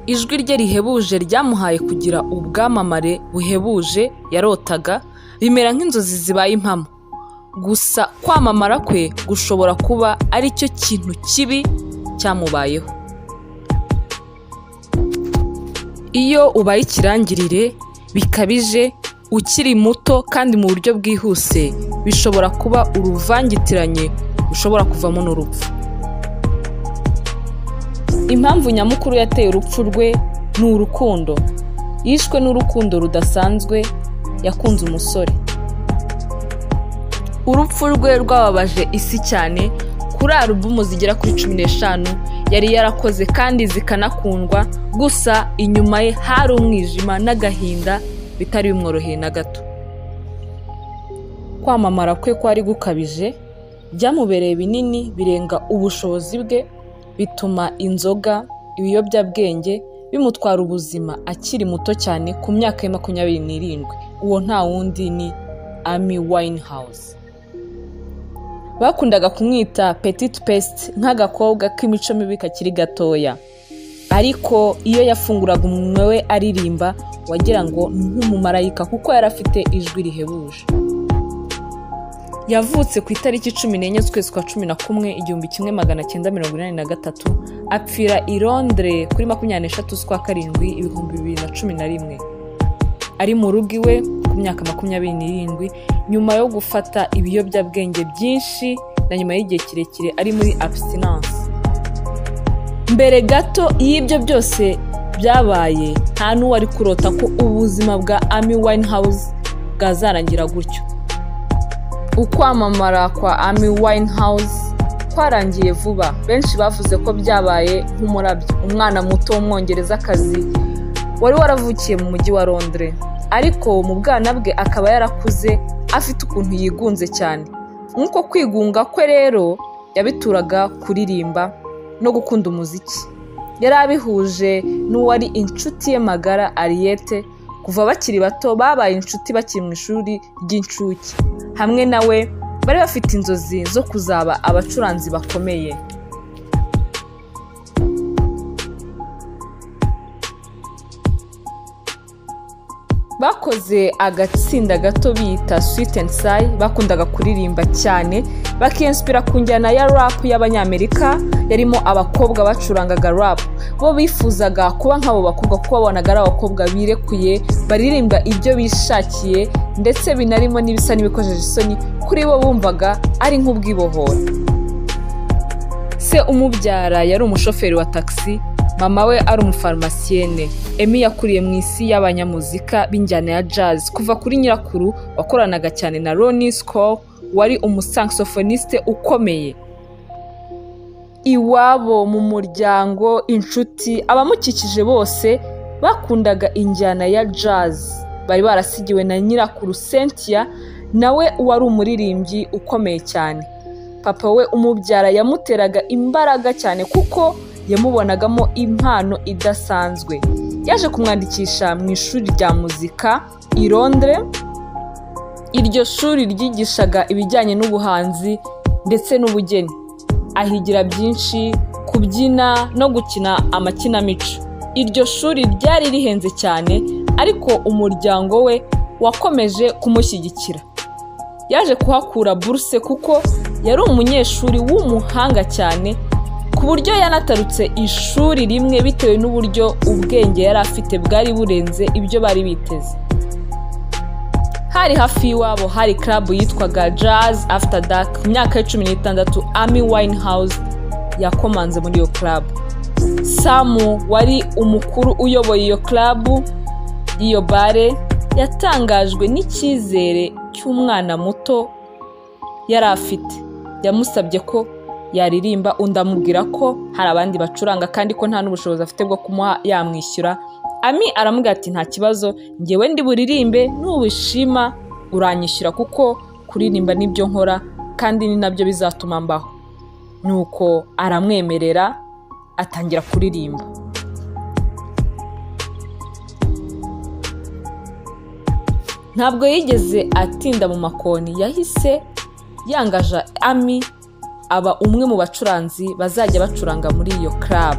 ijwi rye rihebuje ryamuhaye kugira ubwamamare buhebuje yarotaga bimera nk'inzozi zibaye impamo. Gusa kwamamara kwe gushobora kuba ari cyo kintu kibi cyamubayeho. Iyo ubaye ikirangirire bikabije ukiri muto kandi mu buryo bwihuse, bishobora kuba uruvangitiranye ushobora kuvamo n'urupfu. Impamvu nyamukuru yateye urupfu rwe ni urukundo. Yishwe n'urukundo rudasanzwe, yakunze umusore. Urupfu rwe rwababaje isi cyane. Kuri alubumu zigera kuri 15 yari yarakoze kandi zikanakundwa, gusa inyuma ye hari umwijima n'agahinda bitari bimworoheye na gato. Kwamamara kwe kwari gukabije, byamubereye binini birenga ubushobozi bwe, bituma inzoga, ibiyobyabwenge bimutwara ubuzima akiri muto cyane ku myaka ya 27. Uwo nta wundi ni Amy Winehouse. Bakundaga kumwita Petite Peste nk'agakobwa k'imico mibi kakiri gatoya, ariko iyo yafunguraga umunwa we aririmba wagira ngo nk'umumarayika kuko yari afite ijwi rihebuje. Yavutse ku itariki 14 z'ukwezi kwa 11 1983, apfira i Londres kuri 23 z'ukwa karindwi 2011. Ari mu rugo iwe ku myaka 27 nyuma yo gufata ibiyobyabwenge byinshi na nyuma y'igihe kirekire ari muri abstinence. Mbere gato y'ibyo byose byabaye, nta n'uwari kurota ko ubuzima bwa Amy Winehouse bwazarangira gutyo. Ukwamamara kwa Amy Winehouse kwarangiye vuba. Benshi bavuze ko byabaye nk'umurabyo. Umwana muto w'umwongerezakazi wari waravukiye mu mujyi wa Londres, ariko mu bwana bwe akaba yarakuze afite ukuntu yigunze cyane. Nk'uko kwigunga kwe rero yabituraga kuririmba no gukunda umuziki. Yari abihuje n'uwari inshuti ye magara Ariete. Kuva bakiri bato babaye inshuti bakiri mu ishuri ry'incuke. Hamwe nawe bari bafite inzozi zo kuzaba abacuranzi bakomeye. Bakoze agatsinda gato bita Sweet and Sour. Bakundaga kuririmba cyane, bakinspira ku njyana ya rap y'Abanyamerika. Yarimo abakobwa bacurangaga rap. Bo bifuzaga kuba nk'abo bakobwa kuko babonaga ari abakobwa birekuye, baririmba ibyo bishakiye, ndetse binarimo n'ibisa n'ibikojeje isoni. Kuri bo bumvaga ari nk'ubwibohora. Se umubyara yari umushoferi wa taxi, mama we ari umufarmasienne. Amy yakuriye mu isi y'abanyamuzika b'injyana ya jazz kuva kuri nyirakuru wakoranaga cyane na Ronnie Scott, wari umusaxophoniste ukomeye. Iwabo mu muryango, inshuti, abamukikije bose bakundaga injyana ya jazz. Bari barasigiwe na nyirakuru Cynthia, nawe wari umuririmbyi ukomeye cyane. Papa we umubyara yamuteraga imbaraga cyane kuko yamubonagamo impano idasanzwe. Yaje kumwandikisha mu ishuri rya muzika i Londres. Iryo shuri ryigishaga ibijyanye n'ubuhanzi ndetse n'ubugeni. Ahigira byinshi, kubyina no gukina amakinamico. Iryo shuri ryari rihenze cyane, ariko umuryango we wakomeje kumushyigikira. Yaje kuhakura buruse kuko yari umunyeshuri w'umuhanga cyane, ku buryo yanatarutse ishuri rimwe bitewe n'uburyo ubwenge yari afite bwari burenze ibyo bari biteze. Hari hafi y'iwabo hari club yitwaga Jazz After Dark. Mu myaka ya 16 Amy Winehouse yakomanze muri iyo club. Samu wari umukuru uyoboye iyo club, iyo bare, yatangajwe n'icyizere cy'umwana muto yari afite. Yamusabye ko yaririmba, undamubwira ko hari abandi bacuranga kandi ko nta n'ubushobozi afite bwo kumuha yamwishyura. Amy aramubwira ati nta kibazo, ngewe ndi buririmbe, n'ubishima uranyishyura kuko kuririmba nibyo nkora kandi ni nabyo bizatuma mbaho. Nuko aramwemerera, atangira kuririmba. Ntabwo yigeze atinda mu makoni, yahise yangaja Amy aba umwe mu bacuranzi bazajya bacuranga muri iyo club.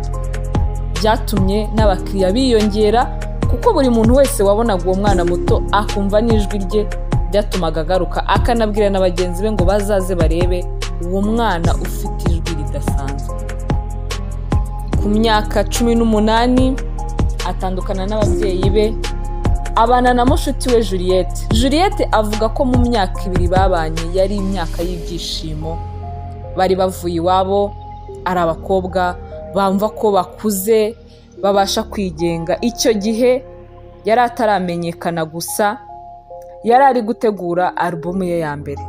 byatumye n'abakiriya biyongera kuko buri muntu wese wabonaga uwo mwana muto akumva n'ijwi rye byatumaga agaruka akanabwira na bagenzi be ngo bazaze barebe uwo mwana ufite ijwi ridasanzwe. Ku myaka 18 atandukana n'ababyeyi be abana na mushuti we Juliette. Juliette avuga ko mu myaka 2 babanye yari imyaka y'ibyishimo. Bari bavuye iwabo ari abakobwa bamva ko bakuze babasha kwigenga. Icyo gihe yari ataramenyekana gusa yari ari gutegura album ye ya mbere.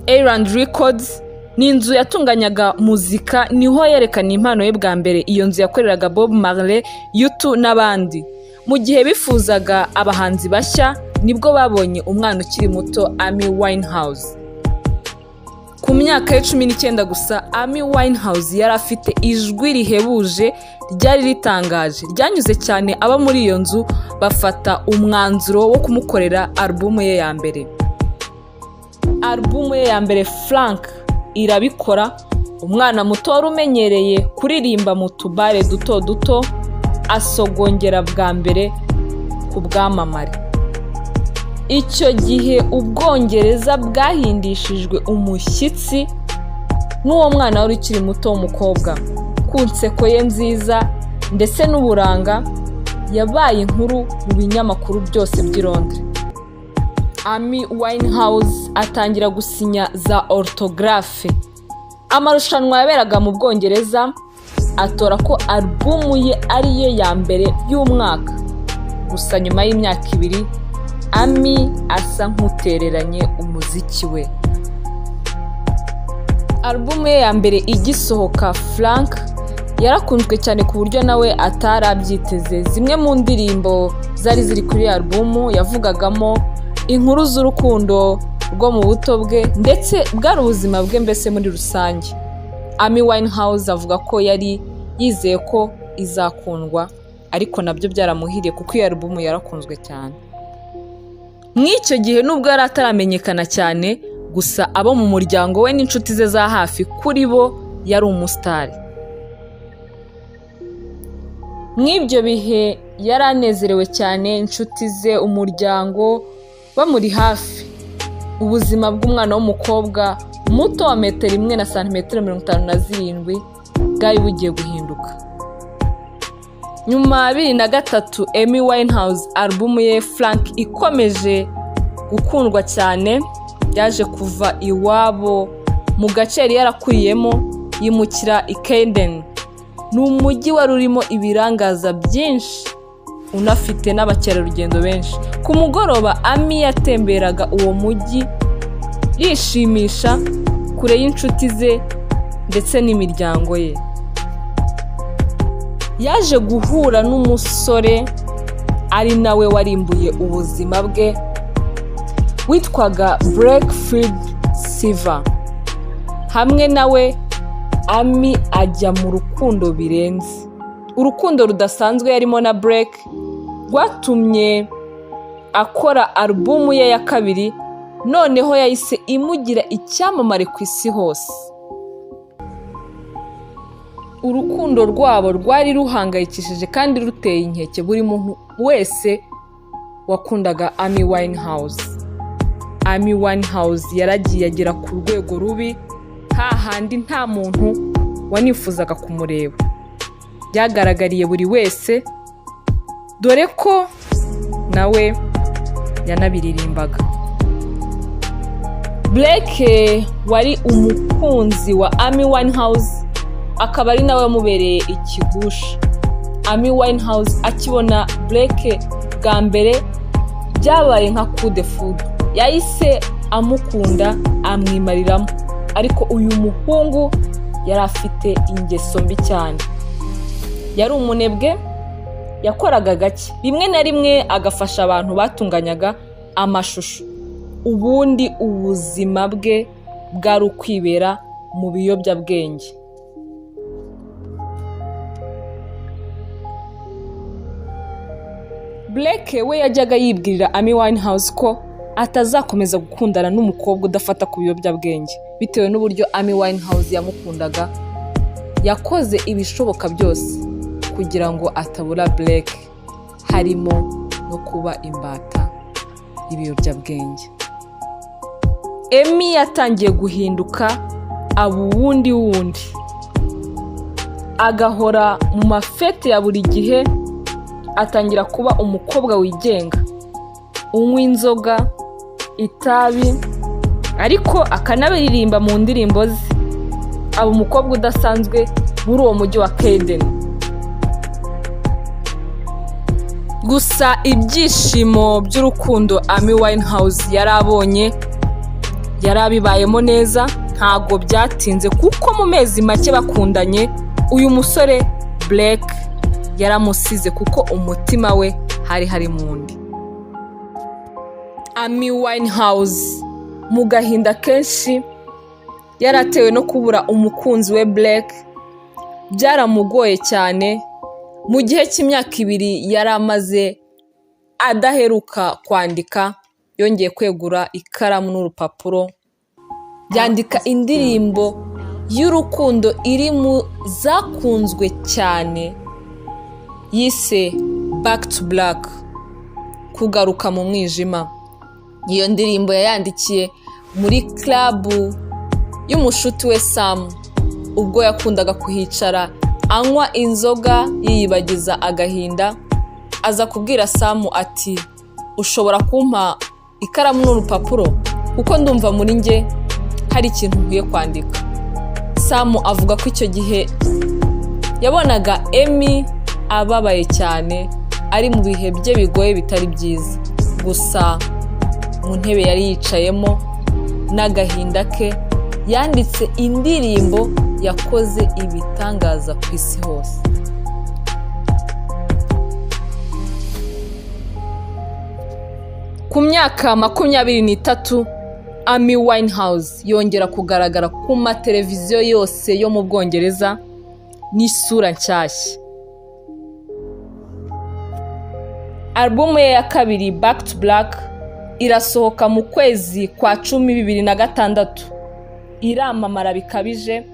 Island Records ni inzu yatunganyaga muzika, niho yerekana impano ye bwa mbere. Iyo nzu yakoreraga Bob Marley, U2 n'abandi. Mu gihe bifuzaga abahanzi bashya nibwo babonye umwana ukiri muto Amy Winehouse. Ku myaka ya 19 gusa Amy Winehouse yari afite ijwi rihebuje ryari ritangaje, ryanyuze cyane aba muri iyo nzu bafata umwanzuro wo kumukorera album ye ya mbere. Album ye ya mbere Frank irabikora. Umwana muto wari umenyereye kuririmba mu tubare duto duto asogongera bwa mbere ku bwamamare. Icyo gihe Ubwongereza bwahindishijwe umushyitsi n'uwo mwana wari ukiri muto w'umukobwa. Ku nseko ye nziza ndetse n'uburanga yabaye inkuru mu binyamakuru byose by'i Londres. Amy Winehouse atangira gusinya za orthographe. Amarushanwa yaberaga mu Bwongereza atora ko album ye ari ye ya mbere y'umwaka. Gusa nyuma y'imyaka 2 Amy asa nk'utereranye umuziki we. Album ye ya mbere igisohoka Frank yarakunzwe cyane ku buryo nawe atarabyiteze. Zimwe mu ndirimbo zari ziri kuri album yavugagamo inkuru z'urukundo rwo mu buto bwe ndetse bwari ubuzima bwe mbese muri rusange. Amy Winehouse avuga ko yari yizeye ko izakundwa, ariko nabyo byaramuhiriye kuko iyo album yarakunzwe cyane. Mw'icyo gihe nubwo yari ataramenyekana cyane, gusa abo mu muryango we n'inshuti ze za hafi kuri bo yari umusitari. Mw'ibyo bihe yari anezerewe cyane, inshuti ze, umuryango bamuri hafi. Ubuzima bw'umwana w'umukobwa muto wa 1 na santimetero 57 bwari bugiye guhinduka. Nyuma 2003 Amy Winehouse album ye Frank ikomeje gukundwa cyane. Yaje kuva iwabo mu gace yari yarakuriyemo yimukira i Camden. Ni umujyi wari urimo ibirangaza byinshi unafite n'abakerarugendo benshi. Ku mugoroba Amy yatemberaga uwo mujyi yishimisha kure y'inshuti ze ndetse n'imiryango ye. Yaje guhura n'umusore ari nawe warimbuye ubuzima bwe witwaga Blackfield Silver. Hamwe nawe Amy ajya mu rukundo birenze. Urukundo rudasanzwe yarimo na Black rwatumye akora album ye ya kabiri, noneho yahise imugira icyamamare ku isi hose. Urukundo rwabo rwari ruhangayikishije kandi ruteye inkeke buri muntu wese wakundaga Amy Winehouse. Amy Winehouse yaragiye agera ku rwego rubi, hahandi nta muntu wanifuzaga kumureba. Byagaragariye buri wese, dore ko nawe yanabiririmbaga. Black wari umukunzi wa Amy Winehouse, akaba ari nawe wamubereye ikigusha. Amy Winehouse akibona Black bwa mbere byabaye nka coup de foudre. Yahise amukunda amwimariramo, ariko uyu muhungu yari afite ingeso mbi cyane. Yari umunebwe, yakoraga gake, rimwe na rimwe agafasha abantu batunganyaga amashusho. Ubundi ubuzima bwe bwari ukwibera mu biyobyabwenge. Black we yajyaga yibwirira Amy Winehouse ko atazakomeza gukundana n'umukobwa udafata ku biyobyabwenge, bitewe n'uburyo Amy Winehouse yamukundaga. yakoze ibishoboka byose kugira ngo atabura Blake, harimo no kuba imbata y'ibiyobyabwenge. Amy yatangiye guhinduka aba wundi agahora mu mafete ya buri gihe, atangira kuba umukobwa wigenga, unywa inzoga, itabi, ariko akanabiririmba mu ndirimbo ze. Aba umukobwa udasanzwe muri uwo mujyi wa Caden. Gusa ibyishimo by'urukundo Amy Winehouse yari abonye yari abibayemo neza, ntago byatinze kuko mu mezi make bakundanye uyu musore Blake yaramusize kuko umutima we hari mu ndi. Amy Winehouse mu gahinda kenshi yaratewe no kubura umukunzi we Blake, byaramugoye cyane. Mu gihe cy'imyaka 2 yari amaze adaheruka kwandika, yongeye kwegura ikaramu n'urupapuro, yandika indirimbo y'urukundo iri mu zakunzwe cyane yise Back to Black, kugaruka mu mwijima. Iyo ndirimbo yayandikiye muri club y'umushuti we Sam, ubwo yakundaga kuhicara anywa inzoga yiyibagiza agahinda. Aza kubwira Sam ati, ushobora kumpa ikaramu n'urupapuro kuko ndumva muri nge hari ikintu nkwiye kwandika. Sam avuga ko icyo gihe yabonaga Amy ababaye cyane, ari mu bihe bye bigoye bitari byiza. Gusa mu ntebe yari yicayemo n'agahinda ke, yanditse indirimbo yakoze ibitangaza ku isi hose. Ku myaka 23 Amy Winehouse yongera kugaragara ku mateleviziyo yose yo mu Bwongereza n'isura nshyashya. Album ye ya kabiri Back to Black irasohoka mu kwezi kwa 10 2006, iramamara bikabije.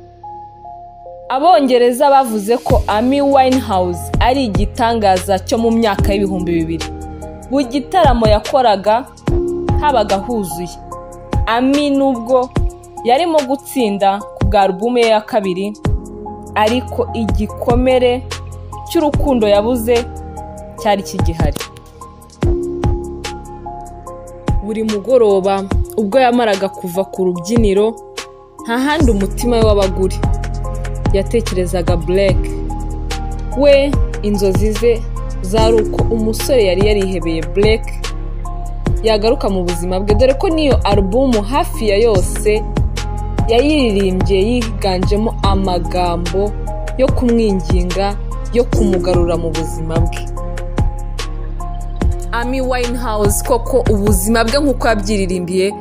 Abongereza bavuze ko Amy Winehouse ari igitangaza cyo mu myaka y'2000. Mu gitaramo yakoraga habaga huzuye. Amy nubwo yarimo gutsinda ku bwa album ye ya kabiri, ariko igikomere cy'urukundo yabuze cyari kigihari. Buri mugoroba ubwo yamaraga kuva ku rubyiniro, nta handi umutima we wabaguri, yatekerezaga Blake. We inzozi ze zari uko umusore yari yarihebeye Blake yagaruka mu buzima bwe, dore ko niyo album hafi ya yose yayiririmbye yiganjemo amagambo yo kumwinginga, yo kumugarura mu buzima bwe. Amy Winehouse koko ubuzima bwe nk'uko yabyiririmbiye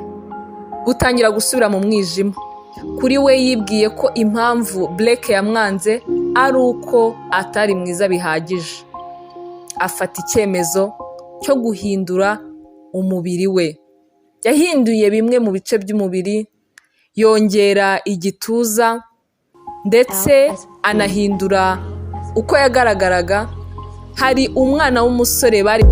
butangira gusubira mu mwijima. Kuri we yibwiye ko impamvu Blake yamwanze ari uko atari mwiza bihagije. Afata icyemezo cyo guhindura umubiri we. Yahinduye bimwe mu bice by'umubiri, yongera igituza, ndetse anahindura uko yagaragaraga. Hari umwana w'umusore bari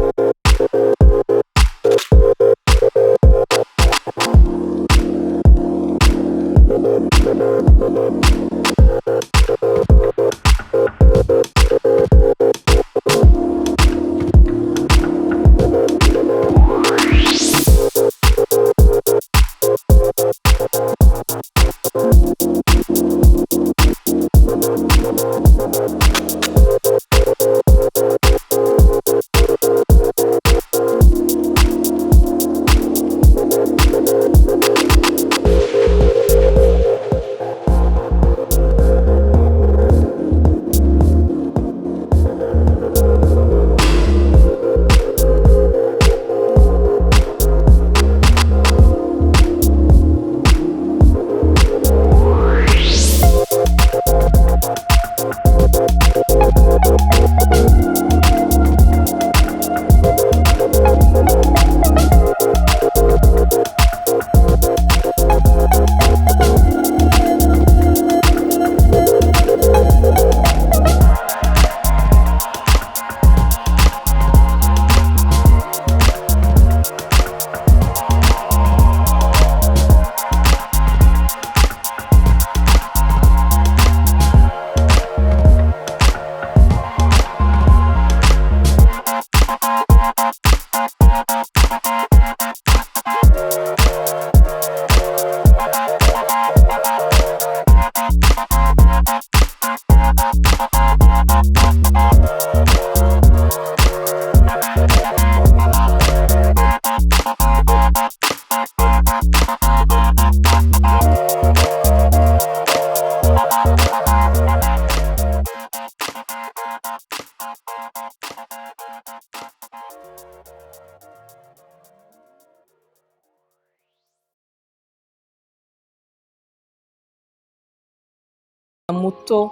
muto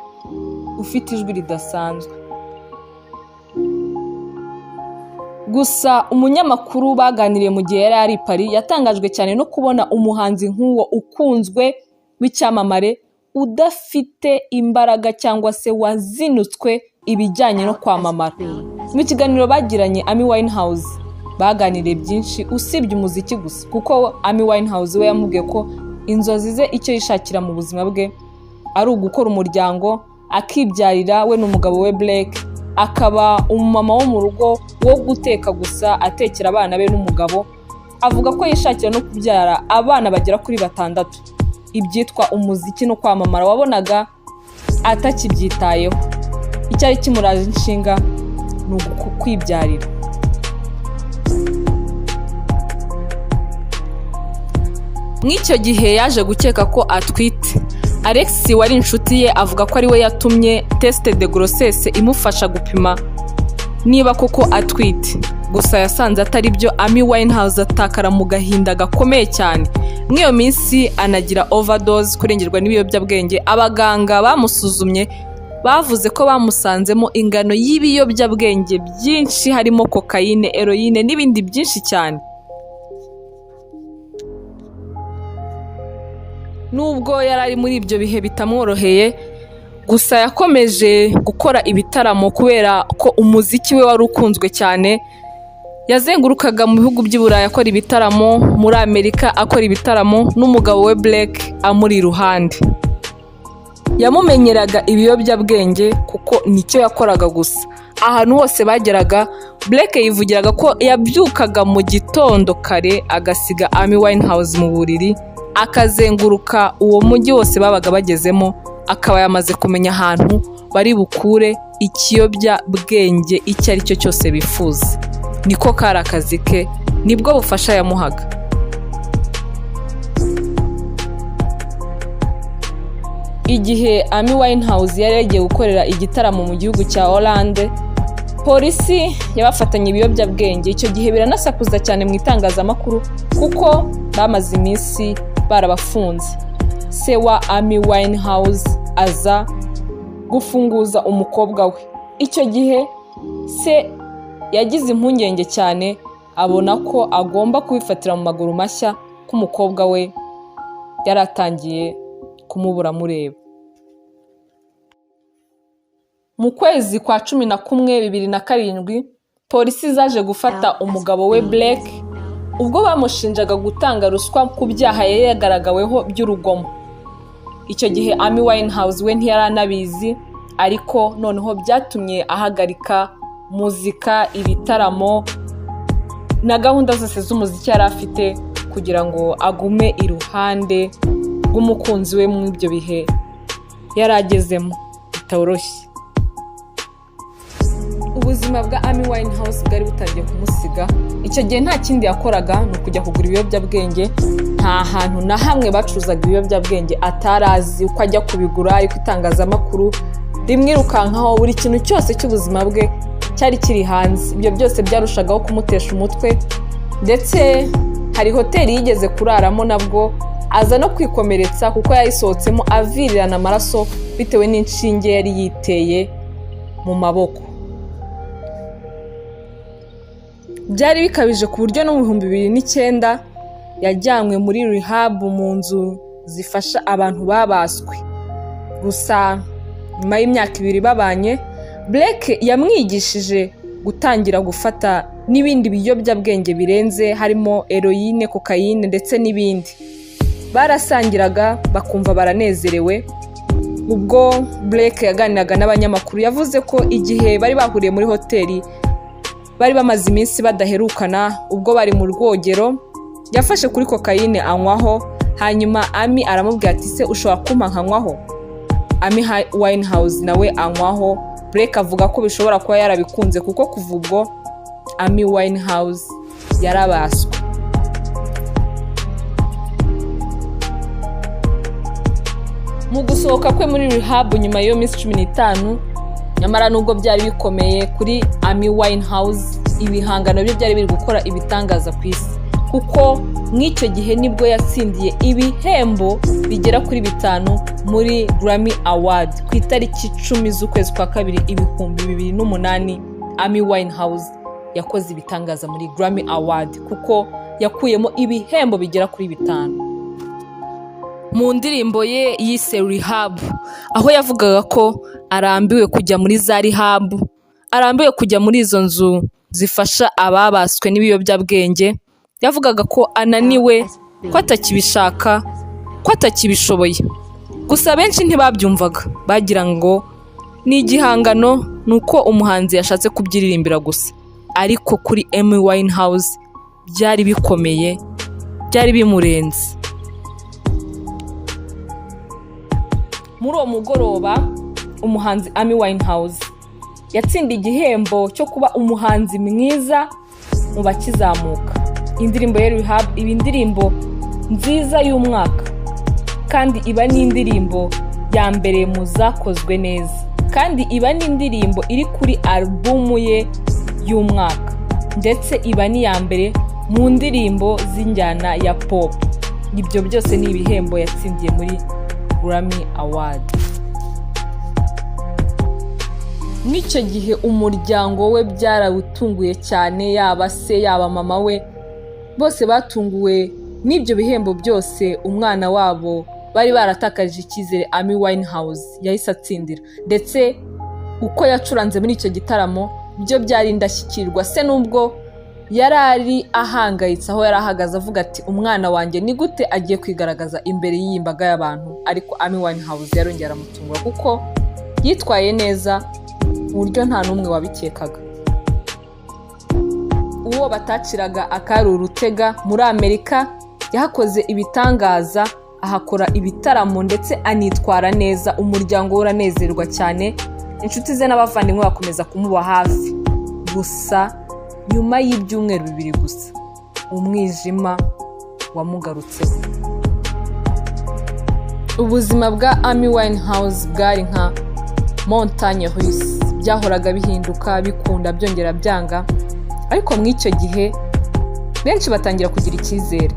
ufite ijwi ridasanzwe. Gusa umunyamakuru baganiriye mu gihe yari ari i Paris yatangajwe cyane no kubona umuhanzi nk'uwo ukunzwe w'icyamamare udafite imbaraga cyangwa se wazinutswe ibijyanye no kwamamara. Mu kiganiro bagiranye, Amy Winehouse baganiriye byinshi usibye umuziki gusa, kuko Amy Winehouse we yamubwiye ko inzozi ze icyo yishakira mu buzima bwe ari ugukora umuryango, akibyarira we n'umugabo we Blake, akaba umumama wo mu rugo wo guteka gusa, atekera abana be n'umugabo. Avuga ko yishakira no kubyara abana bagera kuri 6. Ibyitwa umuziki no kwamamara wabonaga atakibyitayeho. Icyari kimuraje inshinga ni ukwibyarira. Mw'icyo gihe yaje gukeka ko atwite. Alex wari inshuti ye avuga ko ari we yatumye test de grossesse imufasha gupima niba koko atwite. Gusa yasanze atari byo. Amy Winehouse atakara mu gahinda gakomeye cyane. Mw'iyo minsi anagira overdose, kurengerwa n'ibiyobyabwenge. Abaganga bamusuzumye bavuze ko bamusanzemo ingano y'ibiyobyabwenge byinshi, harimo kokayine, heroine n'ibindi byinshi cyane. Nubwo yari ari muri ibyo bihe bitamworoheye, gusa yakomeje gukora ibitaramo kubera ko umuziki we wari ukunzwe cyane. Yazengurukaga mu bihugu by'i Burayi akora ibitaramo, muri Amerika akora ibitaramo, n'umugabo we Blake amuri iruhande. Yamumenyeraga ibiyobyabwenge kuko nicyo yakoraga gusa. Ahantu hose bageraga, Blake yivugiraga ko yabyukaga mu gitondo kare agasiga Amy Winehouse mu buriri, akazenguruka uwo mujyi wose babaga bagezemo, akaba yamaze kumenya ahantu bari bukure ikiyobyabwenge icyo ari cyo cyose bifuza. Niko kari akazi ke, nibwo bufasha yamuhaga. Igihe Amy Winehouse yari yagiye gukorera igitaramo mu gihugu cya Hollande, polisi yabafatanye ibiyobyabwenge. Icyo gihe biranasakuza cyane mu itangazamakuru kuko bamaze iminsi barabafunze. Se wa Amy Winehouse aza gufunguza umukobwa we. Icyo gihe se yagize impungenge cyane, abona ko agomba kubifatira mu maguru mashya ko umukobwa we yaratangiye kumubura mureba. Mu kwezi kwa 11, 2007, polisi zaje gufata umugabo we Blake ubwo bamushinjaga gutanga ruswa ku byaha yari yagaragaweho by'urugomo. Icyo gihe Amy Winehouse we ntiyaranabizi, ariko noneho byatumye ahagarika muzika, ibitaramo na gahunda zose z'umuziki yari afite kugira ngo agume iruhande rw'umukunzi we mu ibyo bihe yari agezemo bitoroshye. Ubuzima bwa Amy Winehouse bwari butangiye kumusiga. Icyo gihe nta kindi yakoraga ni ukujya kugura ibiyobyabwenge. Nta hantu na hamwe bacuruzaga ibiyobyabwenge atarazi uko ajya kubigura, ariko itangazamakuru rimwirukankaho. Buri kintu cyose cy'ubuzima bwe cyari kiri hanze. Ibyo byose byarushagaho kumutesha umutwe, ndetse hari hoteli yigeze kuraramo nabwo aza no kwikomeretsa kuko yayisohotsemo avirirana amaraso bitewe n'inshinge yari yiteye mu maboko. Byari bikabije ku buryo no mu 2009 yajyanywe muri rehab, mu nzu zifasha abantu babaswe. Gusa nyuma y'imyaka 2 babanye, Blake yamwigishije gutangira gufata n'ibindi biyobyabwenge birenze, harimo heroine, kokayine ndetse n'ibindi. Barasangiraga bakumva baranezerewe. Ubwo Blake yaganiraga n'abanyamakuru yavuze ko igihe bari bahuriye muri hoteli bari bamaze iminsi badaherukana, ubwo bari mu rwogero yafashe kuri kokayine anywaho. Hanyuma Amy aramubwira ati, se ushobora kumpa nkanywaho? Amy Winehouse nawe anywaho. Blake avuga ko bishobora kuba yarabikunze kuko kuva ubwo Amy Winehouse yarabaswe. Mu gusohoka kwe muri rehab nyuma y'iyo minsi 15, nyamara nubwo byari bikomeye kuri Amy Winehouse, ibihangano bye byari biri gukora ibitangaza ku isi, kuko mw'icyo gihe nibwo yatsindiye ibihembo bigera kuri 5 muri Grammy Award ku itariki 10 z'ukwezi kwa kabiri 2008. Amy Winehouse yakoze ibitangaza muri Grammy Award kuko yakuyemo ibihembo bigera kuri 5 mu ndirimbo ye yise Rehab, aho yavugaga ko arambiwe kujya muri za rehab, arambiwe kujya muri izo nzu zifasha ababaswe n'ibiyobyabwenge. Yavugaga ko ananiwe, ko atakibishaka, ko atakibishoboye. Gusa benshi ntibabyumvaga, bagira ngo ni igihangano, nuko umuhanzi yashatse kubyiririmbira gusa. Ariko kuri Amy Winehouse byari bikomeye, byari bimurenze. Muri uwo mugoroba umuhanzi Amy Winehouse yatsindiye igihembo cyo kuba umuhanzi mwiza mu bakizamuka. Indirimbo ya Rehab iba indirimbo nziza y'umwaka, kandi iba n'indirimbo ya mbere mu zakozwe neza, kandi iba n'indirimbo iri kuri alubumu ye y'umwaka, ndetse iba n'iya mbere mu ndirimbo z'injyana ya pop. Ibyo byose ni ibihembo yatsindiye muri Grammy Award. N'icyo gihe umuryango we byarawutunguye cyane, yaba se yaba mama we bose batunguwe n'ibyo bihembo byose umwana wabo bari baratakaje icyizere Amy Winehouse yahise atsindira. Ndetse uko yacuranze muri icyo gitaramo byo byari indashyikirwa. Se nubwo yari ari ahangayitse aho yari ahagaze avuga ati umwana wanjye ni gute agiye kwigaragaza imbere y'iyi mbaga y'abantu, ariko Amy Winehouse yarongera aramutungura kuko yitwaye neza mu buryo nta n'umwe wabikekaga. Uwo bataciraga akari urutega muri Amerika yahakoze ibitangaza, ahakora ibitaramo ndetse anitwara neza. Umuryango we uranezerwa cyane, inshuti ze n'abavandimwe bakomeza kumuba hafi. Gusa nyuma y'ibyumweru 2 gusa umwijima wamugarutseho. Ubuzima bwa Amy Winehouse bwari nka montagne russe, byahoraga bihinduka, bikunda, byongera byanga. Ariko mw'icyo gihe benshi batangira kugira icyizere.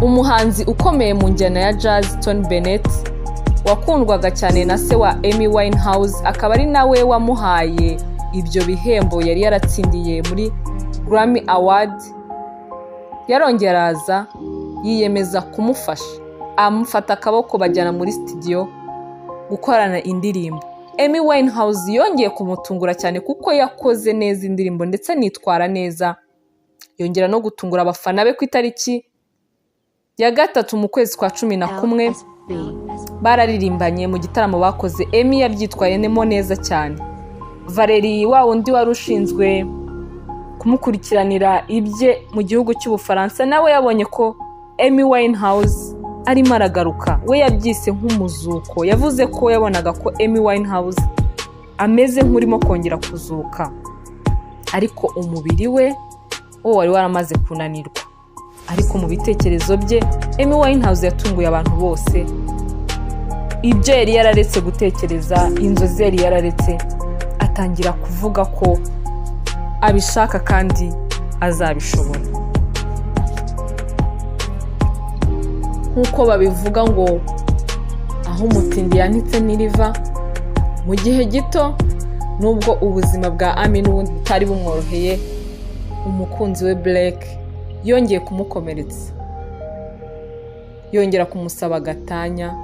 Umuhanzi ukomeye mu njyana ya jazz Tony Bennett wakundwaga cyane na se wa Amy Winehouse, akaba ari nawe wamuhaye ibyo bihembo yari yaratsindiye muri Grammy Award, yarongera aza yiyemeza kumufasha, amufata akaboko bajyana muri studio gukorana indirimbo. Amy Winehouse yongeye kumutungura cyane kuko yakoze neza indirimbo ndetse nitwara neza, yongera no gutungura abafana be ku itariki ya 3 mu kwezi kwa 11 bararirimbanye mu gitaramo bakoze. Amy yabyitwayemo neza cyane. Valérie wa undi wari ushinzwe kumukurikiranira ibye mu gihugu cy'Ubufaransa nawe yabonye ko Amy Winehouse arimo aragaruka. We yabyise nk'umuzuko, yavuze ko yabonaga ko Amy Winehouse ameze nk'urimo kongera kuzuka, ariko umubiri we wari waramaze kunanirwa. Ariko mu bitekerezo bye Amy Winehouse yatunguye abantu bose. Ibyo yari yararetse gutekereza, inzozi yari yararetse, atangira kuvuga ko abishaka kandi azabishobora. Nk'uko babivuga ngo aho umutindi yanitse n'iriva. Mu gihe gito, nubwo ubuzima bwa Amy n'ubundi butari bumworoheye, umukunzi we Blake yongeye kumukomeretsa, yongera kumusaba gatanya,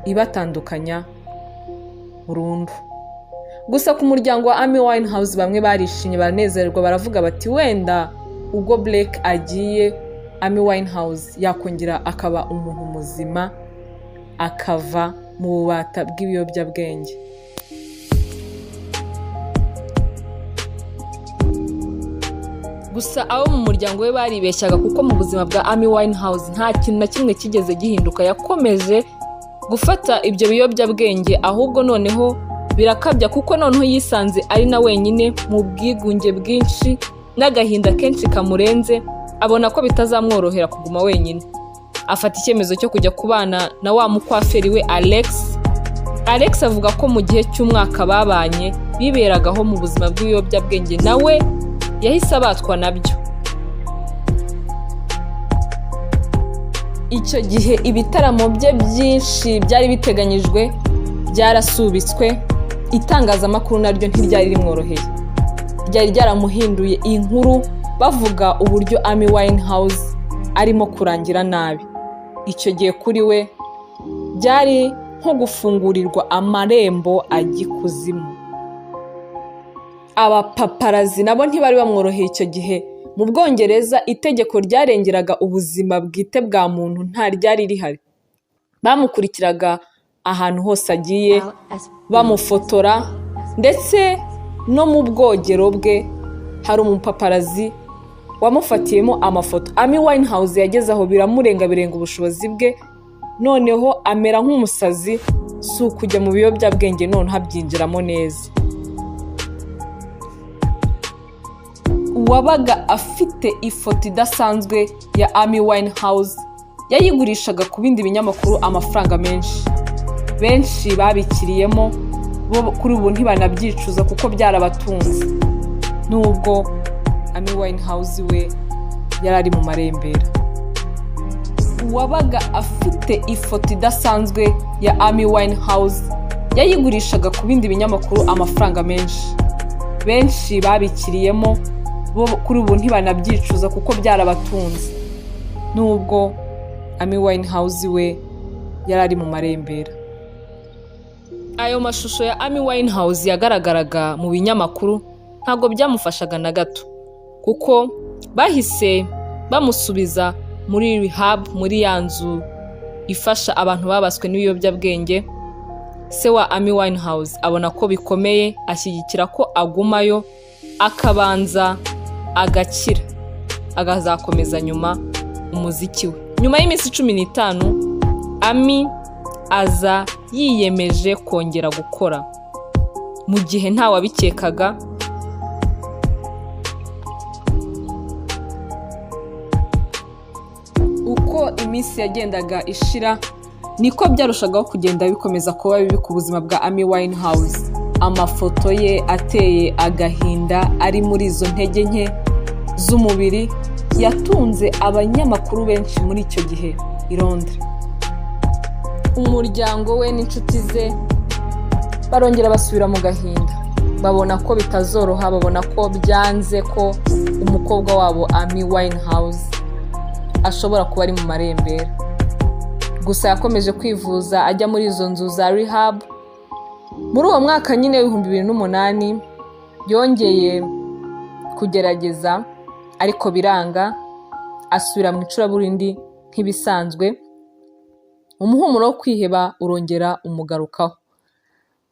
ibatandukanya burundu. Gusa ku muryango wa Amy Winehouse bamwe barishimye, baranezerwa, baravuga bati wenda ubwo Blake agiye Amy Winehouse yakongera akaba umuntu muzima, akava mu bubata bw'ibiyobyabwenge. Gusa abo mu muryango we baribeshyaga kuko mu buzima bwa Amy Winehouse nta kintu na kimwe kigeze gihinduka. Yakomeje gufata ibyo biyobyabwenge, ahubwo noneho birakabya kuko noneho yisanze ari na wenyine mu bwigunge bwinshi n'agahinda kenshi kamurenze. Abona ko bitazamworohera kuguma wenyine, afata icyemezo cyo kujya kubana na wa mukwaferi we Alex. Alex avuga ko mu gihe cy'umwaka babanye biberagaho mu buzima bw'ibiyobyabwenge, nawe yahise abatwa nabyo. icyo gihe ibitaramo bye byinshi byari biteganyijwe byarasubitswe, itangazamakuru naryo ntiryari rimworoheye, ryari ryaramuhinduye inkuru bavuga uburyo Amy Winehouse arimo kurangira nabi. Icyo gihe kuri we byari nko gufungurirwa amarembo ajya ikuzimu. Abapaparazi nabo ntibari bamworoheye icyo gihe. Mu Bwongereza itegeko ryarengeraga ubuzima bwite bwa muntu nta ryari rihari. Bamukurikiraga ahantu hose agiye, bamufotora, ndetse no mu bwogero bwe hari umupaparazi wamufatiyemo amafoto. Amy Winehouse yageze aho birenga ubushobozi bwe, noneho amera nk'umusazi, si ukujya mu biyobyabwenge noneho abyinjiramo neza. Uwabaga afite ifoto idasanzwe ya Amy Winehouse yayigurishaga ku bindi binyamakuru amafaranga menshi. Benshi babikiriyemo, bo kuri ubu ntibanabyicuza kuko byarabatunze, nubwo Amy Winehouse we yari ari mu marembera. Uwabaga afite ifoto idasanzwe ya Amy Winehouse yayigurishaga ku bindi binyamakuru amafaranga menshi. Benshi babikiriyemo, bo kuri ubu ntibanabyicuza kuko byarabatunze, nubwo Amy Winehouse we yari ari mu marembera. Ayo mashusho ya Amy Winehouse yagaragaraga mu binyamakuru ntabwo byamufashaga na gato, kuko bahise bamusubiza muri rehab, muri ya nzu ifasha abantu babaswe n'ibiyobyabwenge. Se wa Amy Winehouse abona ko bikomeye, ashyigikira ko agumayo akabanza agakira, agazakomeza nyuma umuziki we. Nyuma y'iminsi 15 Amy aza yiyemeje kongera gukora, mu gihe ntawabikekaga. Uko iminsi yagendaga ishira niko byarushagaho kugenda bikomeza kuba bibi ku buzima bwa Amy Winehouse. Amafoto ye ateye agahinda ari muri izo ntege nke z'umubiri yatunze abanyamakuru benshi muri icyo gihe i Londres. Umuryango we n'inshuti ze barongera basubira mu gahinda, babona ko bitazoroha, babona ko byanze ko umukobwa wabo Amy Winehouse ashobora kuba ari mu marembera. Gusa yakomeje kwivuza ajya muri izo nzu za rehab. Muri uwo mwaka nyine w'2008 yongeye kugerageza, ariko biranga, asubira mu icuraburindi nk'ibisanzwe. Umuhumuro wo kwiheba urongera umugarukaho.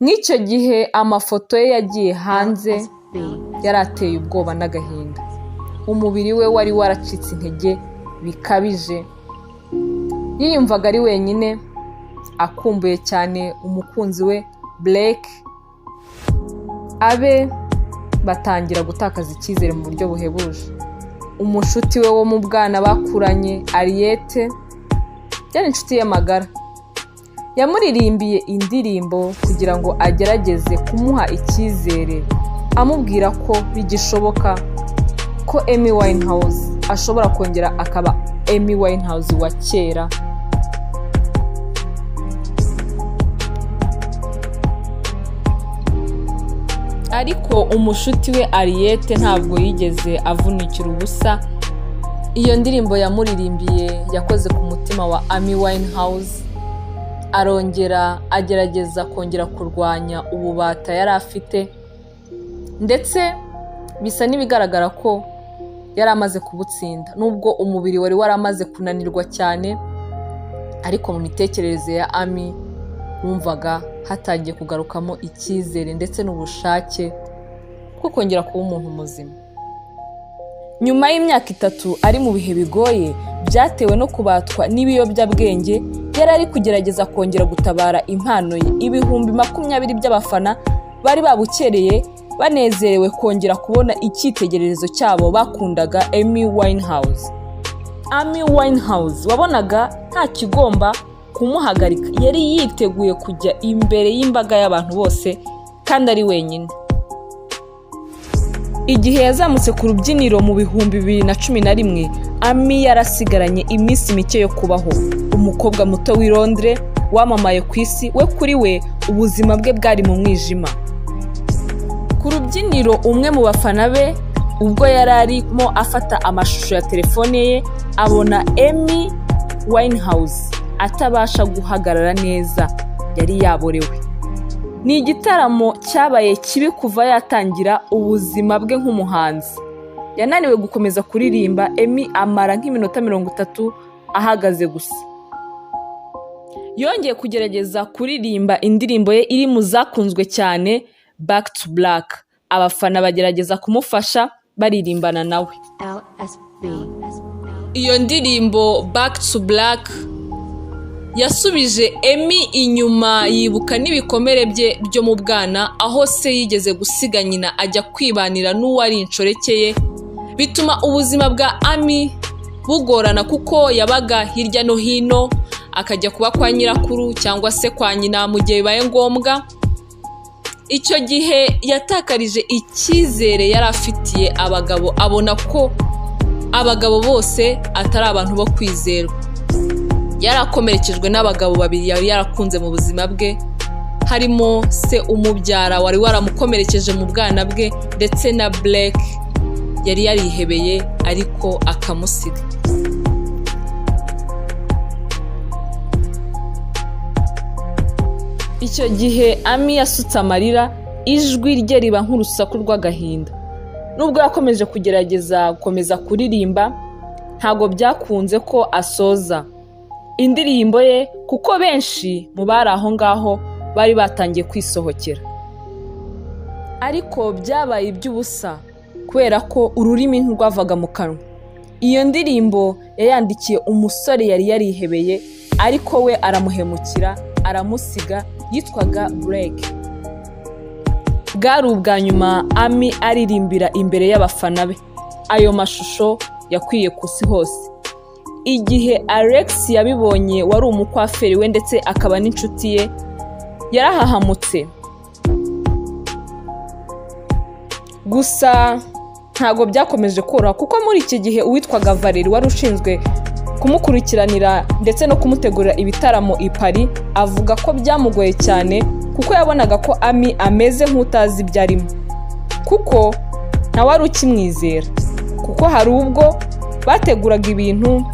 Mw'icyo gihe amafoto ye yagiye hanze yari ateye ubwoba n'agahinda. Umubiri we wari waracitse intege bikabije. Yiyumvaga ari wenyine, akumbuye cyane umukunzi we Blake. Abe batangira gutakaza icyizere mu buryo buhebuje. Umushuti we wo mu bwana bakuranye Ariete yari inshuti ye magara, yamuririmbiye indirimbo kugira ngo agerageze kumuha icyizere, amubwira ko bigishoboka ko Amy Winehouse ashobora kongera akaba Amy Winehouse wa kera. Ariko umushuti we Ariete ntabwo yigeze avunikira ubusa. Iyo ndirimbo yamuririmbiye yakoze ku mutima wa Amy Winehouse. Arongera agerageza kongera kurwanya ububata yari afite, ndetse bisa n'ibigaragara ko yari amaze kubutsinda, nubwo umubiri wari waramaze kunanirwa cyane. Ariko mu mitekerereze ya Amy wumvaga hatangiye kugarukamo icyizere ndetse n'ubushake bwo kongera kuba umuntu muzima. Nyuma y'imyaka 3 ari mu bihe bigoye byatewe no kubatwa n'ibiyobyabwenge, yari ari kugerageza kongera gutabara impano ye. Ibihumbi 20 by'abafana bari babukereye banezerewe kongera kubona icyitegererezo cyabo bakundaga Amy Winehouse. Amy Winehouse wabonaga nta kigomba kumuhagarika, yari yiteguye kujya imbere y'imbaga y'abantu bose kandi ari wenyine. Igihe yazamutse ku rubyiniro mu 2011, Amy yarasigaranye iminsi mike yo kubaho. Umukobwa muto w'i Londres wamamaye ku isi, we kuri we ubuzima bwe bwari mu mwijima. Ku rubyiniro umwe mu bafana be ubwo yari arimo afata amashusho ya telefone ye abona Amy Winehouse atabasha guhagarara neza, yari yaborewe. Ni igitaramo cyabaye kibi kuva yatangira ubuzima bwe nk'umuhanzi. Yananiwe gukomeza kuririmba, Amy amara nk'iminota 30 ahagaze gusa. Yongeye kugerageza kuririmba indirimbo ye iri mu zakunzwe cyane, Back to Black. Abafana bagerageza kumufasha baririmbana nawe. Iyo ndirimbo Back to Black yasubije Amy inyuma, yibuka n'ibikomere bye byo mu bwana, aho se yigeze gusiga nyina ajya kwibanira n'uwari incorekeye, bituma ubuzima bwa Amy bugorana kuko yabaga hirya no hino, akajya kuba kwa nyirakuru cyangwa se kwa nyina mu gihe bibaye ngombwa. Icyo gihe yatakarije icyizere yari afitiye abagabo, abona ko abagabo bose atari abantu bo kwizerwa. Yarakomerekejwe n'abagabo babiri yari yarakunze mu buzima bwe, harimo se umubyara wari waramukomerekeje mu bwana bwe, ndetse na Blake yari yarihebeye ariko akamusiga. Icyo gihe Amy yasutse amarira, ijwi rye riba nk'urusaku rw'agahinda. Nubwo yakomeje kugerageza gukomeza kuririmba, ntago byakunze ko asoza indirimbo ye, kuko benshi mu bari aho ngaho bari batangiye kwisohokera. Ariko byabaye iby'ubusa kubera ko ururimi ntirwavaga mu kanwa. Iyo ndirimbo yayandikiye umusore yari yarihebeye, ariko we aramuhemukira, aramusiga, yitwaga Blake. Bwari ubwa nyuma Amy aririmbira imbere y'abafana be. Ayo mashusho yakwiye ku isi hose. Igihe Alex yabibonye, wari umukwaferi we ndetse akaba n'inshuti ye, yarahahamutse. Gusa ntago byakomeje koroha, kuko muri iki gihe uwitwaga Valerie wari ushinzwe kumukurikiranira ndetse no kumutegurira ibitaramo i Paris, avuga ko byamugoye cyane kuko yabonaga ko Amy ameze nk'utazi ibyo arimo, kuko ntawari ukimwizera. Kuko hari ubwo bateguraga ibintu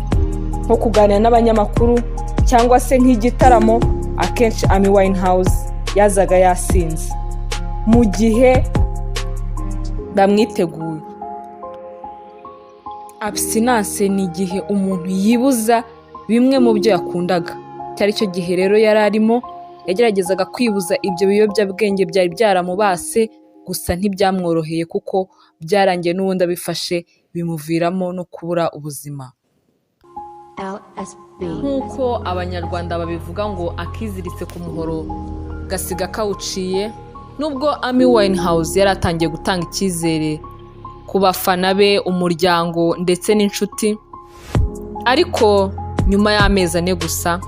nko kuganira n'abanyamakuru cyangwa se nk'igitaramo, akenshi Amy Winehouse yazaga yasinze mu gihe bamwiteguye. Abstinence ni igihe umuntu yibuza bimwe mu byo yakundaga. Cyari cyo gihe rero yari arimo, yageragezaga kwibuza ibyo biyobyabwenge byari byaramubase, gusa ntibyamworoheye kuko byarangiye n'ubundi abifashe bimuviramo no kubura ubuzima. Nk'uko abanyarwanda babivuga ngo akiziritse ku muhoro gasiga kawuciye. Nubwo Amy Winehouse yari atangiye gutanga icyizere ku bafana be, umuryango ndetse n'inshuti, ariko nyuma y'amezi 4 gusa,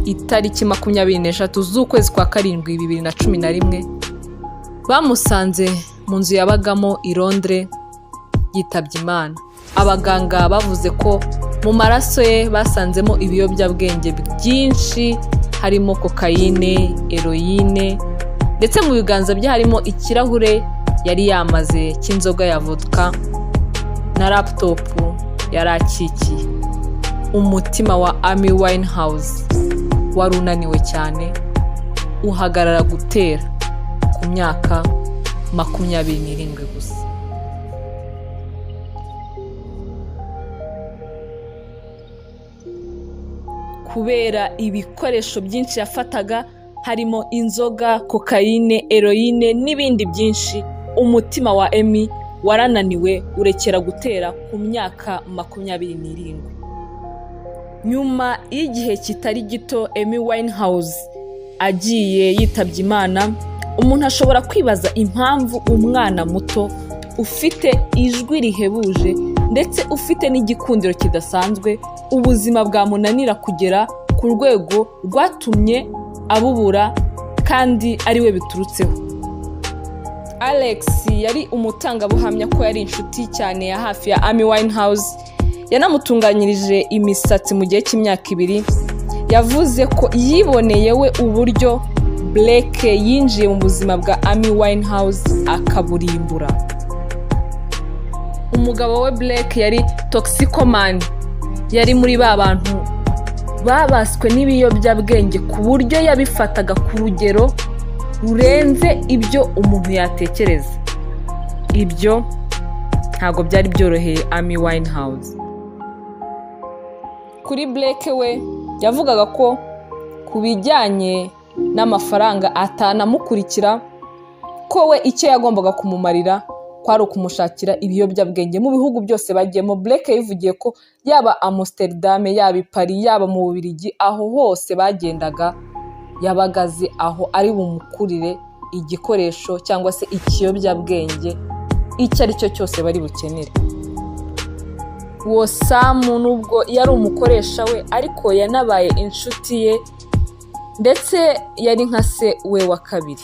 itariki 23 z'ukwezi kwa karindwi 2011, bamusanze mu nzu yabagamo i Londres yitabye Imana. Abaganga bavuze ko mu maraso ye basanzemo ibiyobyabwenge byinshi, harimo kokayine, heroine, ndetse mu biganza bye harimo ikirahure yari yamaze cy'inzoga ya vodka na laptop yari akikiye. Umutima wa Amy Winehouse wari unaniwe cyane, uhagarara gutera ku myaka 27 gusa. Kubera ibikoresho byinshi yafataga, harimo inzoga, kokayine, heroine n'ibindi byinshi, umutima wa Amy warananiwe urekera gutera ku myaka 27. Nyuma y'igihe kitari gito Amy Winehouse agiye yitabye Imana, umuntu ashobora kwibaza impamvu umwana muto ufite ijwi rihebuje ndetse ufite n'igikundiro kidasanzwe, ubuzima bwamunanira kugera ku rwego rwatumye abubura kandi ari we biturutseho. Alex yari umutangabuhamya ko yari inshuti cyane ya hafi ya Amy Winehouse. yanamutunganyirije imisatsi mu gihe cy'imyaka 2. yavuze ko yiboneye we uburyo Blake yinjiye mu buzima bwa Amy Winehouse akaburimbura. Umugabo we Blake yari toxicoman, yari muri ba bantu babaswe n'ibiyobyabwenge ku buryo yabifataga ku rugero rurenze ibyo umuntu yatekereza. Ibyo ntabwo byari byoroheye Amy Winehouse. Kuri Blake we yavugaga ko kubijyanye n'amafaranga atanamukurikira, ko we icyo yagombaga kumumarira kwari ukumushakira ibiyobyabwenge mu bihugu byose bagiyemo. Blake yivugiye ko yaba Amsterdam, yaba Paris, yaba mu Bubiligi, aho hose bagendaga yabagaze aho ari bumukurire igikoresho cyangwa se ikiyobyabwenge icyo ari cyo cyose bari bukenere. Uwo Sam nubwo yari umukoresha we, ariko yanabaye inshuti ye ndetse yari nka se we wa kabiri.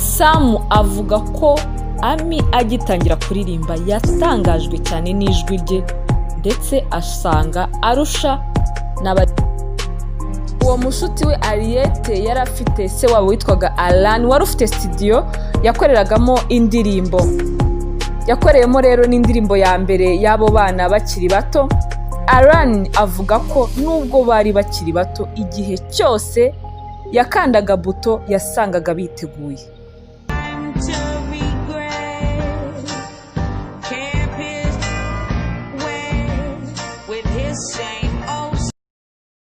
Sam avuga ko Amy agitangira kuririmba yatangajwe cyane n'ijwi rye ndetse asanga arusha uwo mushuti we Ariete yari afite se wabo witwaga Alan, wari ufite studio yakoreragamo indirimbo. Yakoreyemo rero n'indirimbo ya mbere y'abo bana bakiri bato. Alan avuga ko nubwo bari bakiri bato, igihe cyose yakandaga buto yasangaga biteguye.